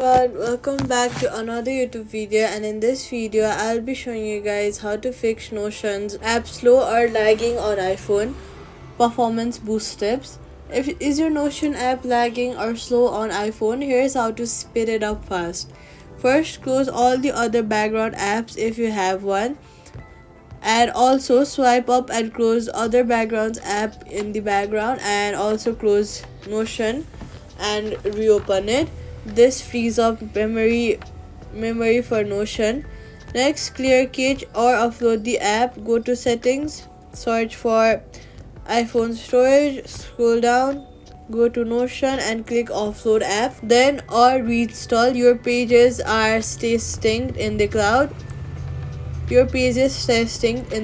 Welcome back to another YouTube video, and in this video I'll be showing you guys how to fix Notion's app slow or lagging on iPhone. Performance boost tips. If is your Notion app lagging or slow on iPhone, here's how to speed it up fast. First, close all the other background apps if you have one, and also swipe up and close other backgrounds app in the background, and also close Notion and reopen it. This frees up memory for Notion. Next, clear cache or offload the app. Go to settings, search for iPhone storage, scroll down, go to Notion and click offload app. Then or reinstall. Your pages stay synced in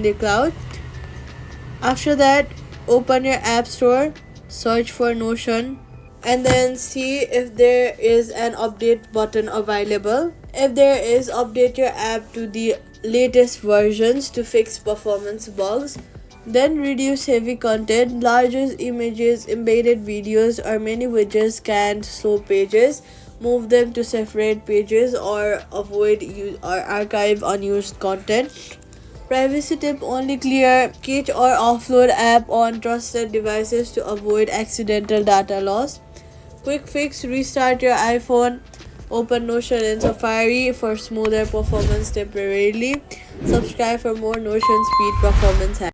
the cloud. After that, open your app store, search for Notion, and then see if there is an update button available. If there is, update your app to the latest versions to fix performance bugs. Then reduce heavy content, larger images, embedded videos, or many widgets can slow pages. Move them to separate pages or avoid or archive unused content. Privacy tip: only clear cache or offload app on trusted devices to avoid accidental data loss. Quick fix: restart your iPhone, open Notion in Safari for smoother performance temporarily. Subscribe for more Notion speed performance hacks.